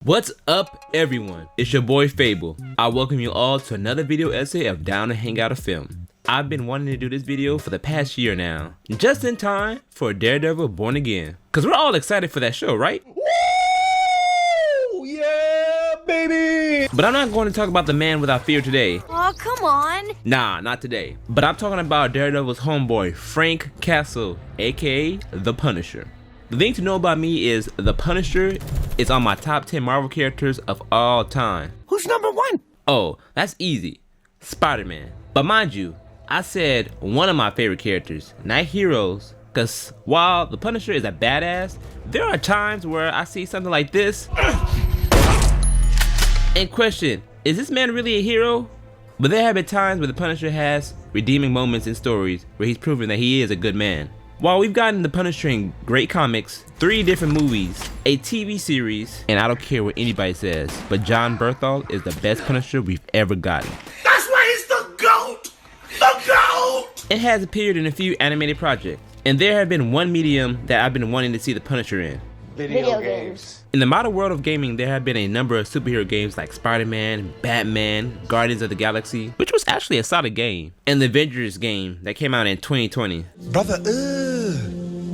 What's up, everyone? It's your boy Fable. I welcome you all to another video essay of Down to Hang Out a Film. I've been wanting to do this video for the past year now, just in time for Daredevil Born Again. Cause we're all excited for that show, right? Woo! Yeah, baby! But I'm not going to talk about the man without fear today. Oh, come on. Nah, not today. But I'm talking about Daredevil's homeboy, Frank Castle, aka The Punisher. The thing to know about me is The Punisher is on my top 10 Marvel characters of all time. Who's number one? Oh, that's easy. SpiderMan. But mind you, I said one of my favorite characters, not heroes, cause while The Punisher is a badass, there are times where I see something like this and question, is this man really a hero? But there have been times where The Punisher has redeeming moments in stories where he's proven that he is a good man. While we've gotten The Punisher in great comics, 3 different movies, a TV series, and I don't care what anybody says, but John Bernthal is the best Punisher we've ever gotten. That's why he's the GOAT! The GOAT! It has appeared in a few animated projects, and there have been one medium that I've been wanting to see The Punisher in. Video games. In the modern world of gaming, there have been a number of superhero games like SpiderMan, Batman, Guardians of the Galaxy, which was actually a solid game, and the Avengers game that came out in 2020. Brother,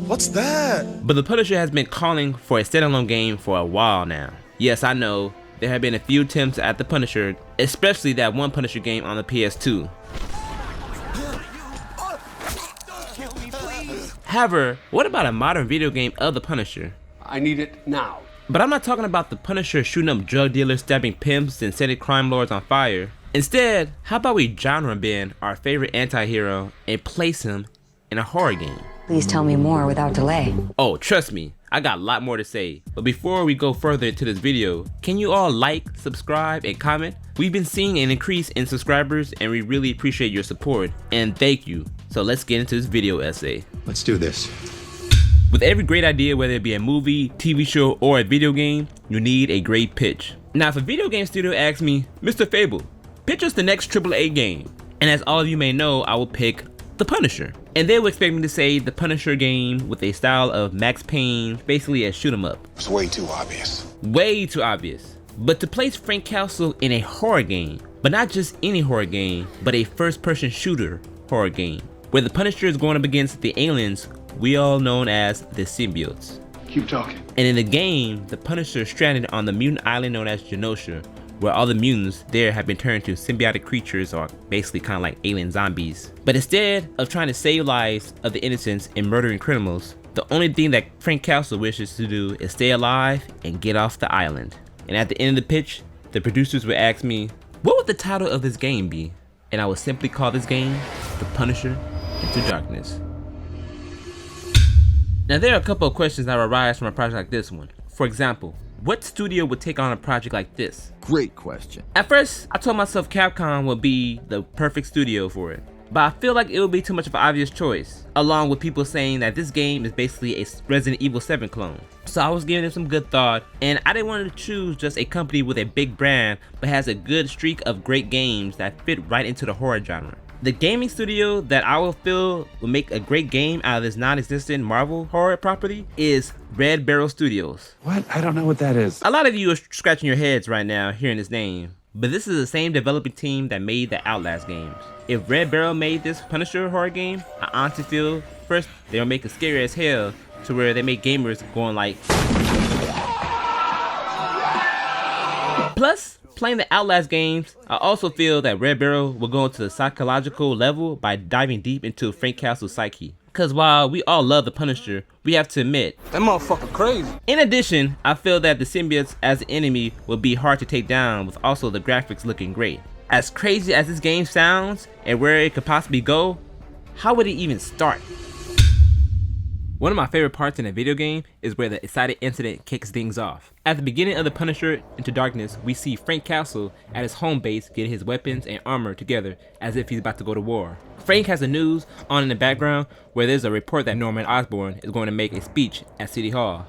what's that? But The Punisher has been calling for a standalone game for a while now. Yes, I know, there have been a few attempts at The Punisher, especially that one Punisher game on the PS2. However, what about a modern video game of The Punisher? I need it now. But I'm not talking about The Punisher shooting up drug dealers, stabbing pimps, and setting crime lords on fire. Instead, how about we genre bend our favorite anti-hero and place him in a horror game? Please tell me more without delay. Oh, trust me, I got a lot more to say. But before we go further into this video, can you all like, subscribe, and comment? We've been seeing an increase in subscribers and we really appreciate your support, and thank you. So let's get into this video essay. Let's do this. With every great idea, whether it be a movie, TV show, or a video game, you need a great pitch. Now, if a video game studio asks me, Mr. Fable, pitch us the next AAA game, and as all of you may know, I will pick The Punisher. And they will expect me to say The Punisher game with a style of Max Payne, basically a shoot 'em up. It's way too obvious. Way too obvious. But to place Frank Castle in a horror game, but not just any horror game, but a first-person shooter horror game, where the Punisher is going up against the aliens we all known as the Symbiotes. Keep talking. And in the game, the Punisher is stranded on the mutant island known as Genosha, where all the mutants there have been turned to symbiotic creatures, or basically kind of like alien zombies. But instead of trying to save lives of the innocents and murdering criminals, the only thing that Frank Castle wishes to do is stay alive and get off the island. And at the end of the pitch, the producers would ask me, what would the title of this game be? And I would simply call this game The Punisher Into Darkness. Now there are a couple of questions that arise from a project like this one. For example, what studio would take on a project like this? Great question. At first, I told myself Capcom would be the perfect studio for it, but I feel like it would be too much of an obvious choice, along with people saying that this game is basically a Resident Evil 7 clone. So I was giving it some good thought, and I didn't want to choose just a company with a big brand, but has a good streak of great games that fit right into the horror genre. The gaming studio that I will feel will make a great game out of this non-existent Marvel horror property is Red Barrel Studios. What? I don't know what that is. A lot of you are scratching your heads right now hearing this name, but this is the same developing team that made the Outlast games. If Red Barrel made this Punisher horror game, I honestly feel first they'll make it scary as hell to where they make gamers going like. Plus, playing the Outlast games, I also feel that Red Barrel will go into the psychological level by diving deep into Frank Castle's psyche. Cause while we all love the Punisher, we have to admit, That motherfucker crazy. in addition, I feel that the symbiotes as an enemy will be hard to take down, with also the graphics looking great. As crazy as this game sounds and where it could possibly go, how would it even start? One of my favorite parts in a video game is where the excited incident kicks things off. At the beginning of The Punisher Into Darkness, we see Frank Castle at his home base getting his weapons and armor together as if he's about to go to war. Frank has the news on in the background where there's a report that Norman Osborn is going to make a speech at City Hall.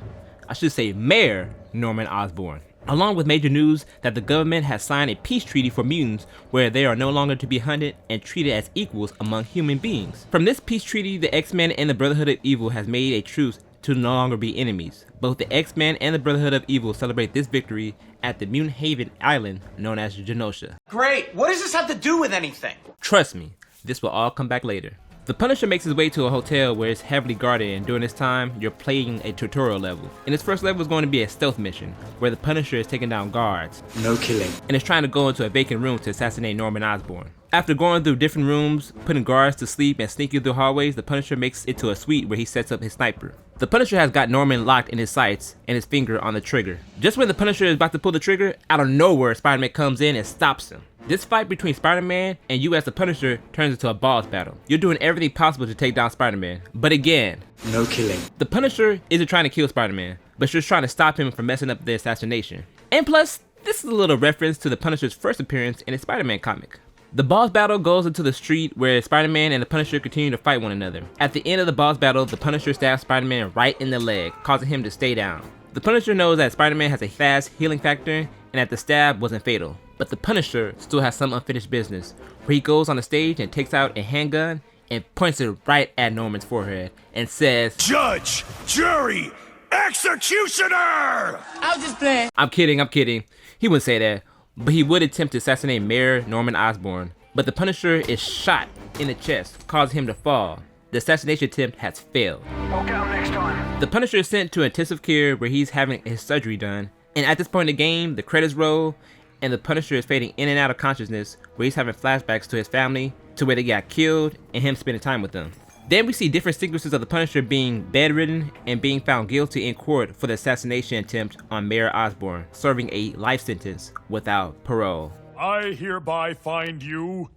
I should say Mayor Norman Osborn. Along with major news that the government has signed a peace treaty for mutants where they are no longer to be hunted and treated as equals among human beings. From this peace treaty, the X-Men and the Brotherhood of Evil has made a truce to no longer be enemies. Both the X-Men and the Brotherhood of Evil celebrate this victory at the Mutant Haven Island known as Genosha. Great, what does this have to do with anything? Trust me, this will all come back later. The Punisher makes his way to a hotel where it's heavily guarded, and during this time, you're playing a tutorial level. And this first level is going to be a stealth mission, where the Punisher is taking down guards. No killing. And is trying to go into a vacant room to assassinate Norman Osborn. After going through different rooms, putting guards to sleep, and sneaking through hallways, the Punisher makes it to a suite where he sets up his sniper. The Punisher has got Norman locked in his sights and his finger on the trigger. Just when the Punisher is about to pull the trigger, out of nowhere, Spider-Man comes in and stops him. This fight between Spider-Man and you as the Punisher turns into a boss battle. You're doing everything possible to take down Spider-Man, but again, no killing. The Punisher isn't trying to kill Spider-Man, but just trying to stop him from messing up the assassination. And plus, this is a little reference to the Punisher's first appearance in a Spider-Man comic. The boss battle goes into the street where Spider-Man and the Punisher continue to fight one another. At the end of the boss battle, the Punisher stabs Spider-Man right in the leg, causing him to stay down. The Punisher knows that Spider-Man has a fast healing factor and that the stab wasn't fatal. But the Punisher still has some unfinished business, where he goes on the stage and takes out a handgun and points it right at Norman's forehead and says, Judge, jury, executioner! I was just playing. I'm kidding. He wouldn't say that, but he would attempt to assassinate Mayor Norman Osborn. But the Punisher is shot in the chest, causing him to fall. The assassination attempt has failed. Okay, next time. The Punisher is sent to intensive care where he's having his surgery done. And at this point in the game, the credits roll, and the Punisher is fading in and out of consciousness where he's having flashbacks to his family, to where they got killed, and him spending time with them. Then we see different sequences of the Punisher being bedridden and being found guilty in court for the assassination attempt on Mayor Osborn, serving a life sentence without parole. I hereby find you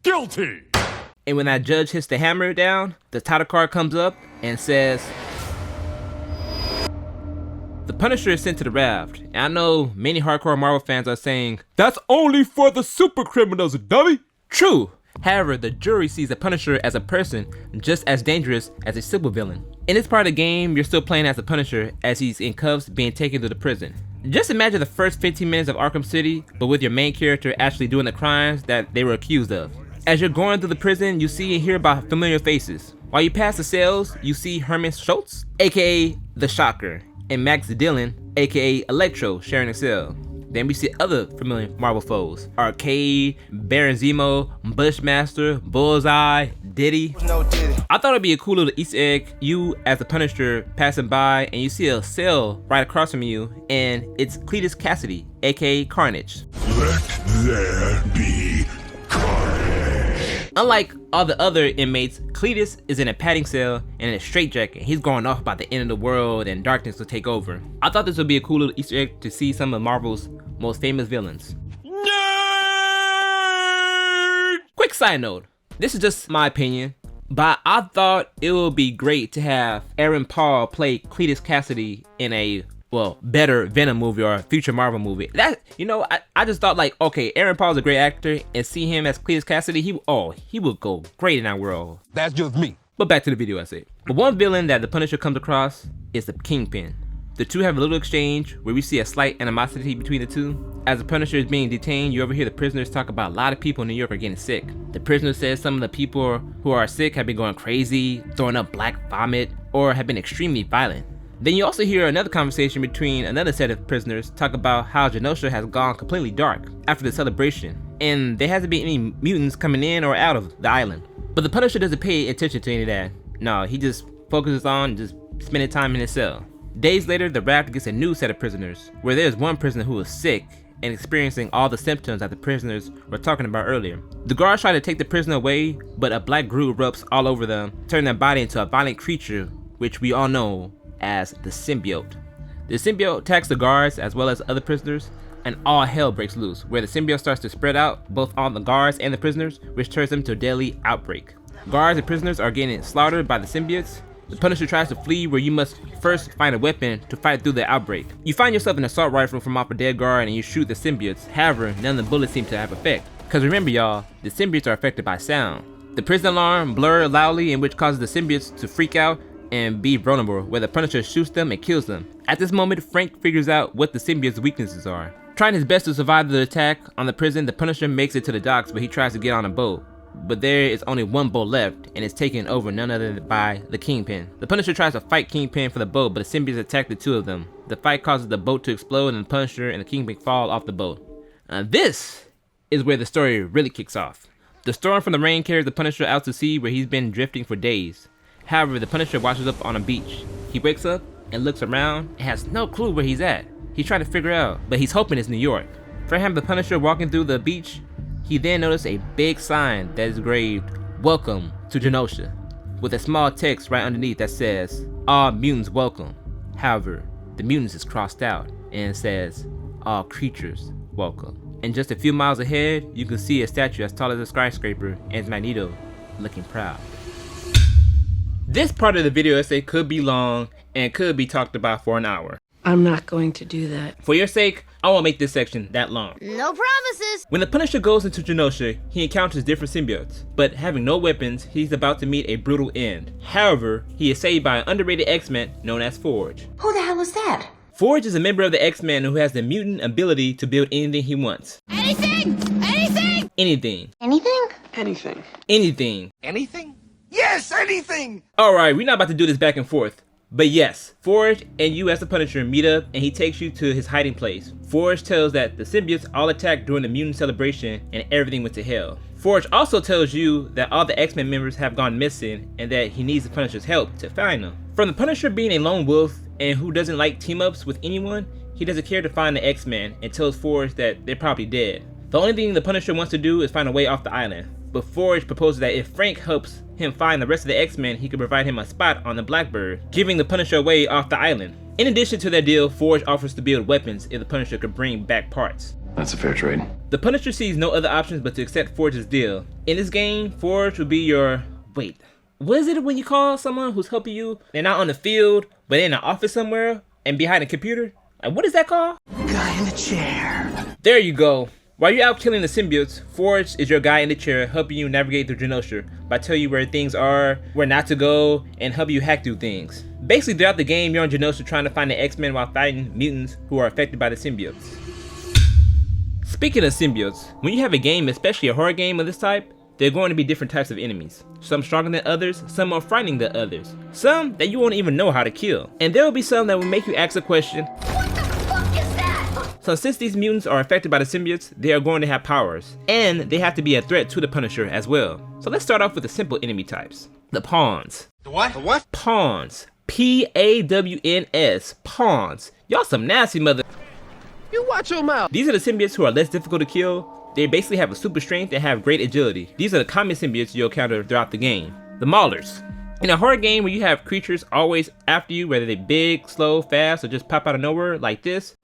guilty. And when that judge hits the hammer down, the title card comes up and says, the Punisher is sent to the raft. And I know many hardcore Marvel fans are saying, that's only for the super criminals, dummy. True. However, the jury sees the Punisher as a person just as dangerous as a supervillain. In this part of the game, you're still playing as the Punisher as he's in cuffs being taken to the prison. Just imagine the first 15 minutes of Arkham City, but with your main character actually doing the crimes that they were accused of. As you're going through the prison, you see and hear about familiar faces. While you pass the cells, you see Herman Schultz, aka The Shocker, and Max Dillon, aka Electro, sharing a cell. Then we see other familiar Marvel foes: Arcade, Baron Zemo, Bushmaster, Bullseye, Diddy. I thought it'd be a cool little Easter egg, you as the Punisher passing by and you see a cell right across from you, and it's Cletus Cassidy, aka Carnage. Let there be carnage. Unlike all the other inmates, Cletus is in a padding cell and in a straitjacket. He's going off about the end of the world and darkness will take over. I thought this would be a cool little Easter egg to see some of Marvel's most famous villains. Nerd! Quick side note, this is just my opinion, but I thought it would be great to have Aaron Paul play Cletus Cassidy in a better Venom movie or a future Marvel movie. That, I just thought like, okay, Aaron Paul's a great actor, and see him as Cletus Cassidy, he would go great in that world. That's just me. But back to the video I said. But one villain that the Punisher comes across is the Kingpin. The two have a little exchange where we see a slight animosity between the two. As the Punisher is being detained, you overhear the prisoners talk about a lot of people in New York are getting sick. The prisoner says some of the people who are sick have been going crazy, throwing up black vomit, or have been extremely violent. Then you also hear another conversation between another set of prisoners talk about how Genosha has gone completely dark after the celebration, and there hasn't been any mutants coming in or out of the island. But the Punisher doesn't pay attention to any of that. No, he just focuses on just spending time in his cell. Days later, the raft gets a new set of prisoners, where there's one prisoner who is sick and experiencing all the symptoms that the prisoners were talking about earlier. The guards try to take the prisoner away, but a black goo erupts all over them, turning their body into a violent creature, which we all know as the symbiote. The symbiote attacks the guards as well as other prisoners, and all hell breaks loose, where the symbiote starts to spread out both on the guards and the prisoners, which turns them to a deadly outbreak. Guards and prisoners are getting slaughtered by the symbiotes. The Punisher tries to flee, where you must first find a weapon to fight through the outbreak. You find yourself an assault rifle from off a dead guard and you shoot the symbiotes. However, none of the bullets seem to have effect. Cause remember y'all, the symbiotes are affected by sound. The prison alarm blurs loudly, in which causes the symbiotes to freak out and be vulnerable, where the Punisher shoots them and kills them. At this moment, Frank figures out what the symbiote's weaknesses are. Trying his best to survive the attack on the prison, the Punisher makes it to the docks, where he tries to get on a boat. but there is only one boat left, and it's taken over none other than by the Kingpin. The Punisher tries to fight Kingpin for the boat, but the symbiotes attack the two of them. The fight causes the boat to explode, and the Punisher and the Kingpin fall off the boat. This is where the story really kicks off. The storm from the rain carries the Punisher out to sea where he's been drifting for days. However, the Punisher washes up on a beach. He wakes up and looks around and has no clue where he's at. He's trying to figure out, but he's hoping it's New York. For him, the Punisher walking through the beach, he then noticed a big sign that is engraved, "Welcome to Genosha," with a small text right underneath that says, "All mutants welcome." However, the mutants is crossed out and it says, "All creatures welcome." And just a few miles ahead, you can see a statue as tall as a skyscraper and Magneto looking proud. This part of the video essay could be long and could be talked about for an hour. I'm not going to do that. For your sake, I won't make this section that long. No promises. When the Punisher goes into Genosha, he encounters different symbiotes, but having no weapons, he's about to meet a brutal end. However, he is saved by an underrated X-Men known as Forge. Who the hell is that? Forge is a member of the X-Men who has the mutant ability to build anything he wants. Anything! Anything! Anything. Anything? Anything. Anything. Anything? Yes, anything! Alright, we're not about to do this back and forth. But yes, Forge and you as the Punisher meet up and he takes you to his hiding place. Forge tells that the symbiotes all attacked during the mutant celebration and everything went to hell. Forge also tells you that all the X-Men members have gone missing and that he needs the Punisher's help to find them. From the Punisher being a lone wolf and who doesn't like team-ups with anyone, he doesn't care to find the X-Men and tells Forge that they're probably dead. The only thing the Punisher wants to do is find a way off the island. But Forge proposes that if Frank helps him find the rest of the X-Men, he could provide him a spot on the Blackbird, giving the Punisher a way off the island. In addition to their deal, Forge offers to build weapons if the Punisher could bring back parts. That's a fair trade. The Punisher sees no other options but to accept Forge's deal. In this game, Forge will be your... wait. What is it when you call someone who's helping you? They're not on the field, but in an office somewhere and behind a computer? Like, what is that called? Guy in the chair. There you go. While you're out killing the symbiotes, Forge is your guy in the chair helping you navigate through Genosha by telling you where things are, where not to go, and help you hack through things. Basically, throughout the game, you're on Genosha trying to find the X-Men while fighting mutants who are affected by the symbiotes. Speaking of symbiotes, when you have a game, especially a horror game of this type, there are going to be different types of enemies. Some stronger than others, some more frightening than others, some that you won't even know how to kill. And there will be some that will make you ask a question, What the fuck is that? so since these mutants are affected by the symbiotes, they are going to have powers, and they have to be a threat to the Punisher as well. So let's start off with the simple enemy types. The Pawns. The what? The what? Pawns. P-A-W-N-S. Pawns. Y'all some nasty mother... You watch your mouth. These are the symbiotes who are less difficult to kill. They basically have a super strength and have great agility. These are the common symbiotes you'll encounter throughout the game. The Maulers. In a horror game where you have creatures always after you, whether they're big, slow, fast, or just pop out of nowhere like this.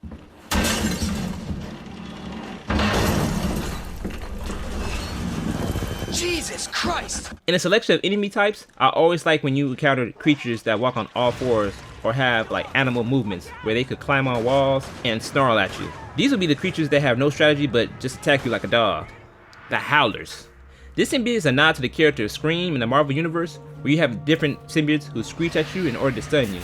Jesus Christ! In a selection of enemy types, I always like when you encounter creatures that walk on all fours or have like animal movements where they could climb on walls and snarl at you. These will be the creatures that have no strategy but just attack you like a dog. The Howlers. This symbiote is a nod to the character Scream in the Marvel Universe, where you have different symbiotes who screech at you in order to stun you.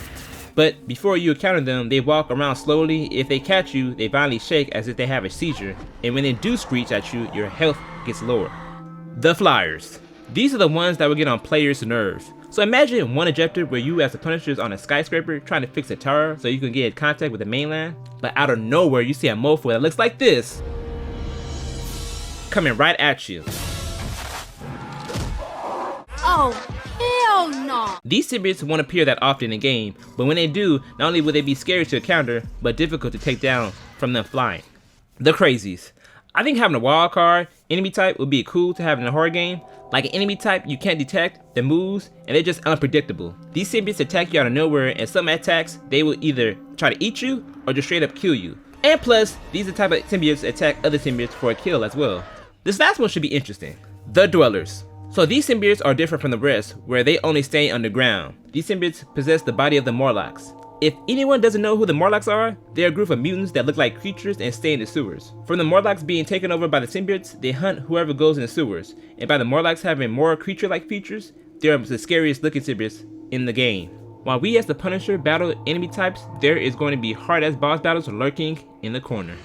But before you encounter them, they walk around slowly. If they catch you, they violently shake as if they have a seizure, and when they do screech at you, your health gets lower. The Flyers. These are the ones that will get on players' nerves. So imagine one objective where you as the Punisher is on a skyscraper trying to fix a tower so you can get in contact with the mainland, but out of nowhere you see a mofo that looks like this coming right at you. Oh, hell no! These symbiotes won't appear that often in game, but when they do, not only will they be scary to encounter, but difficult to take down from them flying. The Crazies. I think having a wild card enemy type would be cool to have in a horror game. Like an enemy type you can't detect their moves and they're just unpredictable. These symbiotes attack you out of nowhere, and some attacks they will either try to eat you or just straight up kill you. And plus, these are the type of symbiotes attack other symbiotes for a kill as well. This last one should be interesting. The Dwellers. So these symbiotes are different from the rest, where they only stay underground. These symbiotes possess the body of the Morlocks. If anyone doesn't know who the Morlocks are, they're a group of mutants that look like creatures and stay in the sewers. From the Morlocks being taken over by the symbiotes, they hunt whoever goes in the sewers. And by the Morlocks having more creature-like features, they're the scariest looking symbiotes in the game. While we as the Punisher battle enemy types, there is going to be hard-ass boss battles lurking in the corner.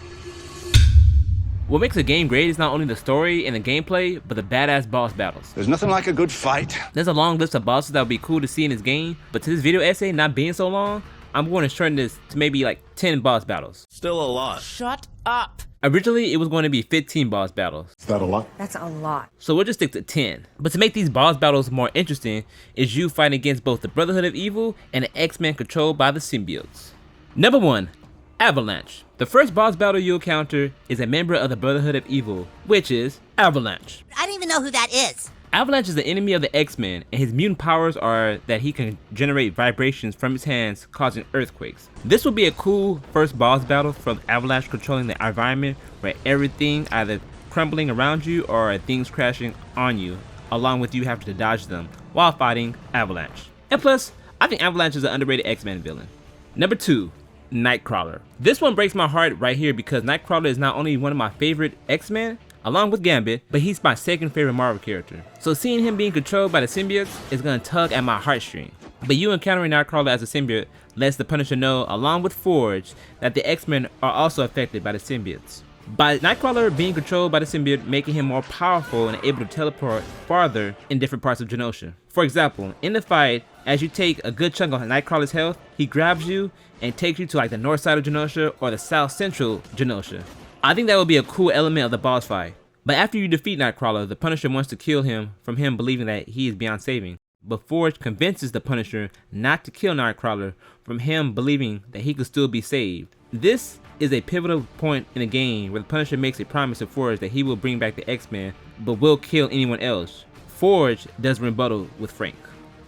What makes a game great is not only the story and the gameplay, but the badass boss battles. There's nothing like a good fight. There's a long list of bosses that would be cool to see in this game, but to this video essay not being so long, I'm going to shorten this to maybe like 10 boss battles. Still a lot. Shut up. Originally, it was going to be 15 boss battles, Is that a lot? That's a lot. so we'll just stick to 10. But to make these boss battles more interesting is you fighting against both the Brotherhood of Evil and the X-Men controlled by the symbiotes. Number 1. Avalanche. The first boss battle you'll encounter is a member of the Brotherhood of Evil, which is Avalanche. I don't even know who that is. Avalanche is the enemy of the X-Men, and his mutant powers are that he can generate vibrations from his hands, causing earthquakes. This will be a cool first boss battle from Avalanche controlling the environment where everything either crumbling around you or things crashing on you, along with you having to dodge them while fighting Avalanche. And plus, I think Avalanche is an underrated X-Men villain. Number 2. Nightcrawler. This one breaks my heart right here because Nightcrawler is not only one of my favorite X-Men, along with Gambit, but he's my second favorite Marvel character. So seeing him being controlled by the symbiotes is gonna tug at my heartstring. But you encountering Nightcrawler as a symbiote lets the Punisher know, along with Forge, that the X-Men are also affected by the symbiotes. By Nightcrawler being controlled by the symbiote, making him more powerful and able to teleport farther in different parts of Genosha. For example, in the fight, as you take a good chunk of Nightcrawler's health, he grabs you and takes you to like the north side of Genosha or the south central Genosha. I think that would be a cool element of the boss fight. But after you defeat Nightcrawler, the Punisher wants to kill him from him believing that he is beyond saving. But Forge convinces the Punisher not to kill Nightcrawler from him believing that he could still be saved. This is a pivotal point in the game where the Punisher makes a promise to Forge that he will bring back the X-Men but will kill anyone else. Forge does rebuttal with Frank.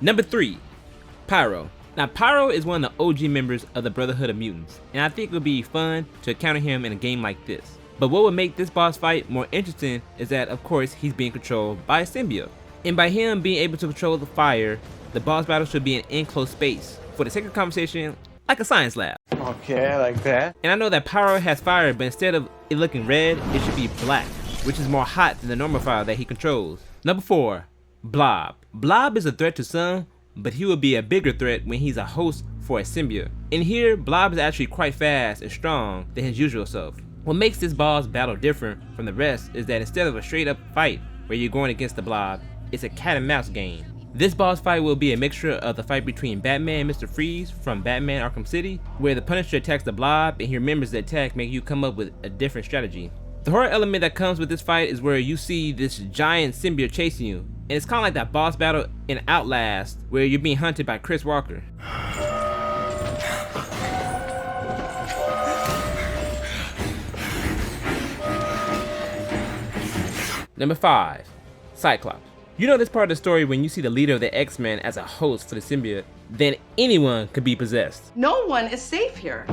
Number 3. Pyro. Now Pyro is one of the OG members of the Brotherhood of Mutants, and I think it would be fun to encounter him in a game like this. But what would make this boss fight more interesting is that of course he's being controlled by a symbiote. And by him being able to control the fire, the boss battle should be an enclosed space. For the sake of conversation, like a science lab. Okay, I like that. And I know that Pyro has fire, but instead of it looking red, it should be black, which is more hot than the normal fire that he controls. Number 4. Blob. Blob is a threat to some, but he will be a bigger threat when he's a host for a symbiote. In here, Blob is actually quite fast and strong than his usual self. What makes this boss battle different from the rest is that instead of a straight up fight where you're going against the Blob, it's a cat and mouse game. This boss fight will be a mixture of the fight between Batman and Mr. Freeze from Batman Arkham City, where the Punisher attacks the Blob and he remembers the attack, making you come up with a different strategy. The horror element that comes with this fight is where you see this giant symbiote chasing you, and it's kind of like that boss battle in Outlast where you're being hunted by Chris Walker. Number 5. Cyclops. You know this part of the story when you see the leader of the X-Men as a host for the symbiote, then anyone could be possessed. No one is safe here.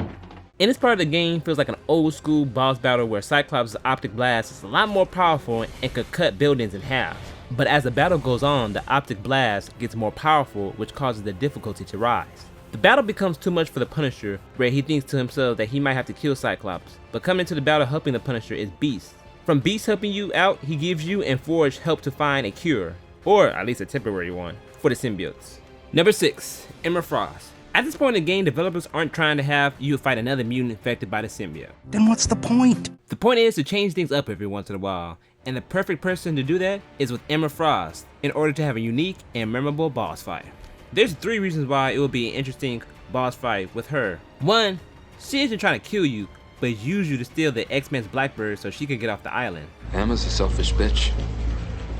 And this part of the game feels like an old school boss battle where Cyclops' optic blast is a lot more powerful and could cut buildings in half. But as the battle goes on, the optic blast gets more powerful, which causes the difficulty to rise. The battle becomes too much for the Punisher, where he thinks to himself that he might have to kill Cyclops. But coming into the battle helping the Punisher is Beast. From Beast helping you out, he gives you and Forge help to find a cure, or at least a temporary one, for the symbiotes. Number 6. Emma Frost. At this point in the game, developers aren't trying to have you fight another mutant infected by the symbiote. Then what's the point? The point is to change things up every once in a while, and the perfect person to do that is with Emma Frost in order to have a unique and memorable boss fight. There's 3 reasons why it will be an interesting boss fight with her. 1. She isn't trying to kill you, but use you to steal the X-Men's Blackbird so she can get off the island. Emma's a selfish bitch.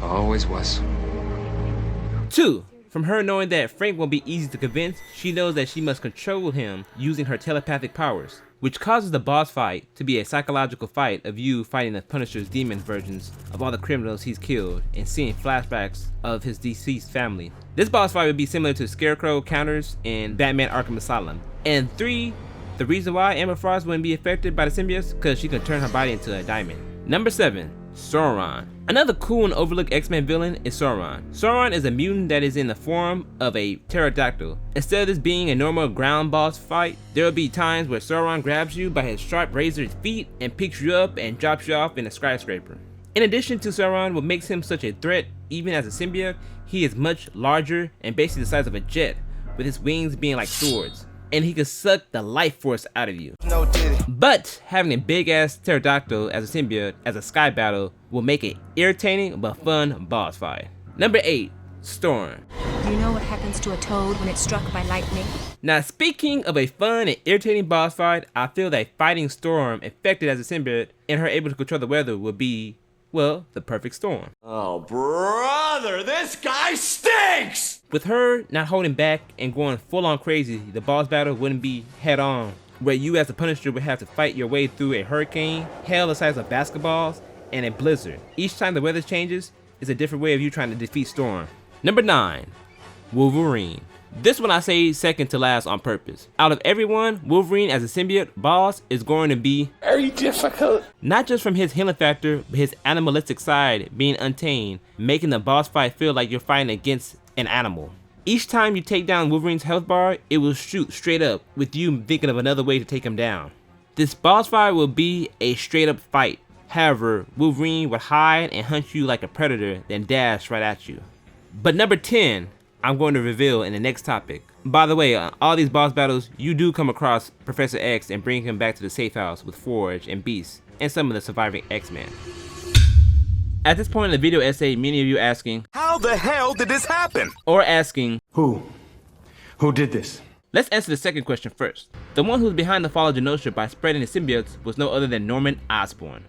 Always was. 2. From her knowing that Frank won't be easy to convince, she knows that she must control him using her telepathic powers, which causes the boss fight to be a psychological fight of you fighting the Punisher's demon versions of all the criminals he's killed and seeing flashbacks of his deceased family. This boss fight would be similar to Scarecrow counters in Batman Arkham Asylum. And 3, the reason why Emma Frost wouldn't be affected by the symbiotes because she can turn her body into a diamond. Number 7. Sauron. Another cool and overlooked X-Men villain is Sauron. Sauron is a mutant that is in the form of a pterodactyl. Instead of this being a normal ground boss fight, there will be times where Sauron grabs you by his sharp razored feet and picks you up and drops you off in a skyscraper. In addition to Sauron, what makes him such a threat, even as a symbiote, he is much larger and basically the size of a jet, with his wings being like swords. and he can suck the life force out of you. But having a big ass pterodactyl as a symbiote as a sky battle will make it irritating but fun boss fight. Number 8, Storm. Do you know what happens to a toad when it's struck by lightning? Now, speaking of a fun and irritating boss fight, I feel that fighting Storm affected as a symbiote and her able to control the weather would be, well, the perfect storm. Oh, brother, this guy stinks! With her not holding back and going full on crazy, the boss battle wouldn't be head on, where you as the Punisher would have to fight your way through a hurricane, hail the size of basketballs, and a blizzard. Each time the weather changes, it's a different way of you trying to defeat Storm. Number 9, Wolverine. This one I say second to last on purpose. Out of everyone, Wolverine as a symbiote boss is going to be Very difficult. not just from his healing factor, but his animalistic side being untamed, making the boss fight feel like you're fighting against an animal. Each time you take down Wolverine's health bar, it will shoot straight up with you thinking of another way to take him down. This boss fight will be a straight up fight. However, Wolverine would hide and hunt you like a predator, then dash right at you. But number 10, I'm going to reveal in the next topic. By the way, on all these boss battles, you do come across Professor X and bring him back to the safe house with Forge and Beast and some of the surviving X-Men. At this point in the video essay, many of you asking, How the hell did this happen? or asking, Who did this? let's answer the second question first. The one who's behind the fall of Genosha by spreading the symbiotes was no other than Norman Osborn.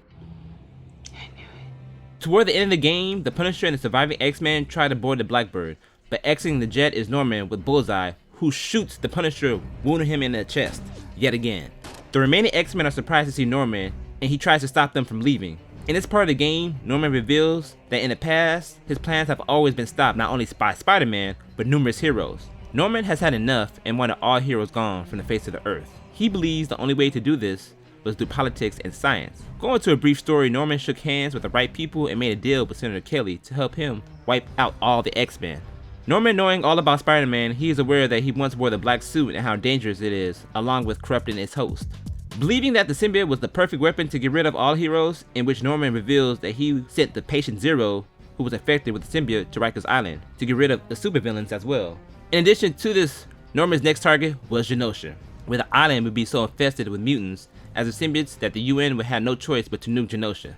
Toward the end of the game, the Punisher and the surviving X-Men try to board the Blackbird, but exiting the jet is Norman with Bullseye, who shoots the Punisher, wounding him in the chest, yet again. The remaining X-Men are surprised to see Norman, and he tries to stop them from leaving. In this part of the game, Norman reveals that in the past, his plans have always been stopped not only by SpiderMan, but numerous heroes. Norman has had enough and wanted all heroes gone from the face of the earth. He believes the only way to do this was through politics and science. Going to a brief story, Norman shook hands with the right people and made a deal with Senator Kelly to help him wipe out all the X-Men. Norman, knowing all about Spider-Man, he is aware that he once wore the black suit and how dangerous it is, along with corrupting its host. Believing that the symbiote was the perfect weapon to get rid of all heroes, in which Norman reveals that he sent the Patient Zero, who was infected with the symbiote, to Rikers Island, to get rid of the supervillains as well. In addition to this, Norman's next target was Genosha, where the island would be so infested with mutants as the symbiotes that the UN would have no choice but to nuke Genosha.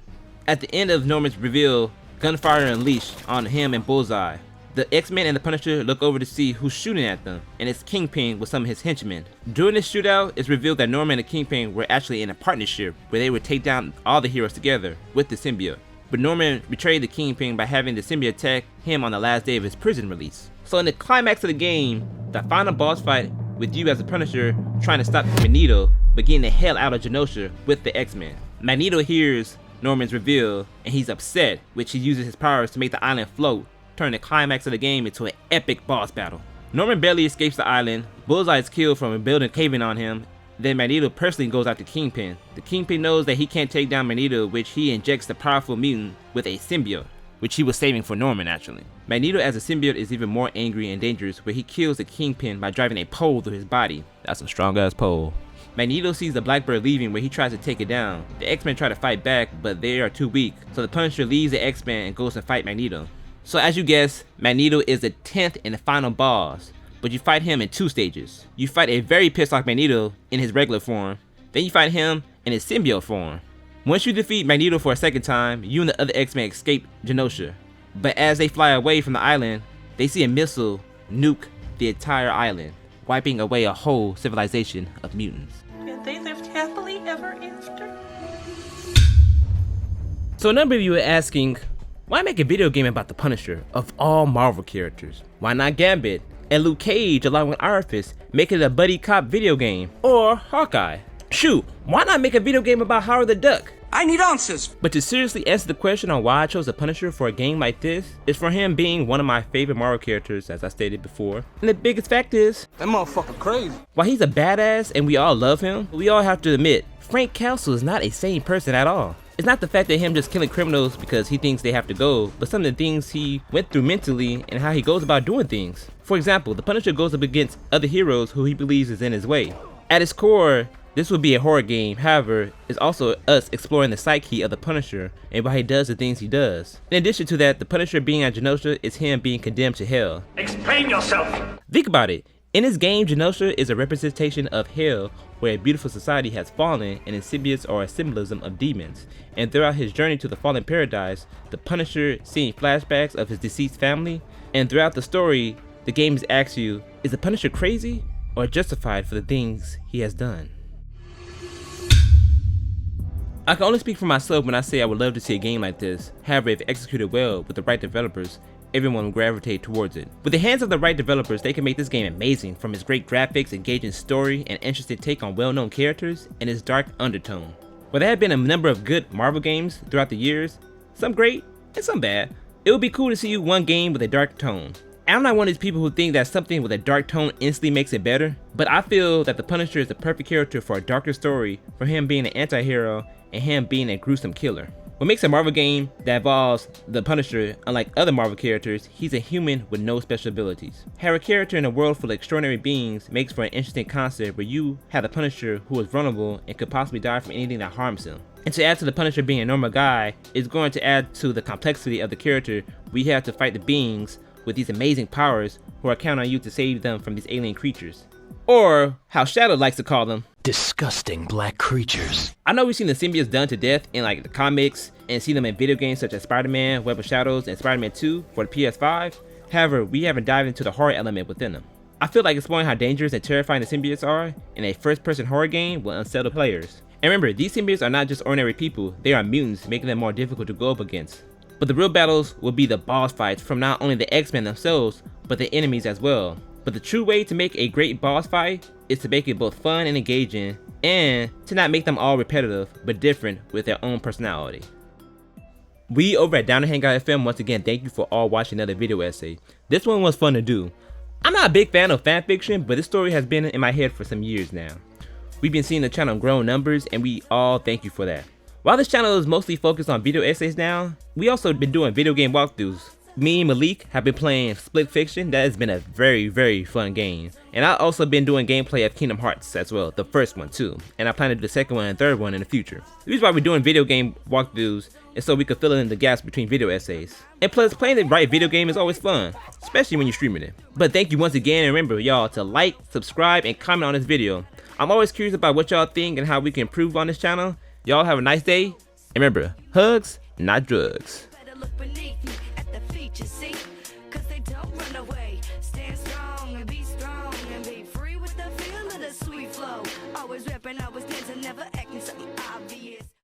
At the end of Norman's reveal, gunfire unleashed on him and Bullseye. The X-Men and the Punisher look over to see who's shooting at them, and it's Kingpin with some of his henchmen. During this shootout, it's revealed that Norman and Kingpin were actually in a partnership where they would take down all the heroes together with the symbiote. But Norman betrayed the Kingpin by having the symbiote attack him on the last day of his prison release. So in the climax of the game, the final boss fight with you as the Punisher trying to stop Magneto, but getting the hell out of Genosha with the X-Men. Magneto hears Norman's reveal, and he's upset, which he uses his powers to make the island float, turning the climax of the game into an epic boss battle. Norman barely escapes the island, Bullseye is killed from a building caving on him, then Magneto personally goes after Kingpin. The Kingpin knows that he can't take down Magneto, which he injects the powerful mutant with a symbiote, which he was saving for Norman actually. Magneto as a symbiote is even more angry and dangerous, where he kills the Kingpin by driving a pole through his body. That's a strong ass pole. Magneto sees the Blackbird leaving, where he tries to take it down. The X-Men try to fight back, but they are too weak, so the Punisher leaves the X-Men and goes to fight Magneto. So as you guess, Magneto is the 10th and the final boss, but you fight him in 2 stages. You fight a very pissed off Magneto in his regular form, then you fight him in his symbiote form. Once you defeat Magneto for a second time, you and the other X-Men escape Genosha. But as they fly away from the island, they see a missile nuke the entire island, wiping away a whole civilization of mutants. And they lived happily ever after. So a number of you are asking, why make a video game about the Punisher of all Marvel characters? Why not Gambit and Luke Cage along with Iron Fist, make it a buddy cop video game? Or Hawkeye? Shoot, why not make a video game about Howard the Duck? I need answers. But to seriously answer the question on why I chose the Punisher for a game like this, is for him being one of my favorite Marvel characters, as I stated before. And the biggest fact is, That motherfucker crazy. while he's a badass and we all love him, we all have to admit, Frank Castle is not a sane person at all. It's not the fact that him just killing criminals because he thinks they have to go, but some of the things he went through mentally and how he goes about doing things. For example, the Punisher goes up against other heroes who he believes is in his way. At its core, this would be a horror game, however, it's also us exploring the psyche of the Punisher and why he does the things he does. In addition to that, the Punisher being at Genosha is him being condemned to hell. Explain yourself! Think about it. In this game, Genosha is a representation of hell, where a beautiful society has fallen, and symbiotes are a symbolism of demons. And throughout his journey to the fallen paradise, the Punisher seeing flashbacks of his deceased family, and throughout the story, the game asks you, is the Punisher crazy or justified for the things he has done? I can only speak for myself when I say I would love to see a game like this. However, if executed well with the right developers, everyone will gravitate towards it. With the hands of the right developers, they can make this game amazing, from its great graphics, engaging story, and interesting take on well-known characters, and its dark undertone. While there have been a number of good Marvel games throughout the years, some great and some bad, it would be cool to see one game with a dark tone. I'm not one of these people who think that something with a dark tone instantly makes it better, but I feel that the Punisher is the perfect character for a darker story, for him being an anti-hero and him being a gruesome killer. What makes a Marvel game that involves the Punisher, unlike other Marvel characters, he's a human with no special abilities. Have a character in a world full of extraordinary beings makes for an interesting concept where you have the Punisher who is vulnerable and could possibly die from anything that harms him. And to add to the Punisher being a normal guy, is going to add to the complexity of the character. We have to fight the beings with these amazing powers who are counting on you to save them from these alien creatures. Or, how Shadow likes to call them, disgusting black creatures. I know we've seen the symbiotes done to death in like the comics and seen them in video games such as SpiderMan, Web of Shadows, and SpiderMan 2 for the PS5. However, we haven't dived into the horror element within them. I feel like exploring how dangerous and terrifying the symbiotes are in a first-person horror game will unsettle players. And remember, these symbiotes are not just ordinary people, they are mutants, making them more difficult to go up against. But the real battles will be the boss fights from not only the X-Men themselves, but the enemies as well. But the true way to make a great boss fight is to make it both fun and engaging, and to not make them all repetitive, but different with their own personality. We over at Down to Hangout FM once again thank you for all watching another video essay. This one was fun to do. I'm not a big fan of fanfiction, but this story has been in my head for some years now. We've been seeing the channel grow in numbers, and we all thank you for that. While this channel is mostly focused on video essays now, we also been doing video game walkthroughs. Me and Malik have been playing Split Fiction. That has been a very fun game. And I've also been doing gameplay of Kingdom Hearts as well, the first one too. And I plan to do the second one and third one in the future. The reason why we're doing video game walkthroughs is so we could fill in the gaps between video essays. And plus, playing the right video game is always fun, especially when you're streaming it. But thank you once again, and remember y'all to like, subscribe, and comment on this video. I'm always curious about what y'all think and how we can improve on this channel. Y'all have a nice day, and remember, hugs, not drugs. Always rapping, always dancing, never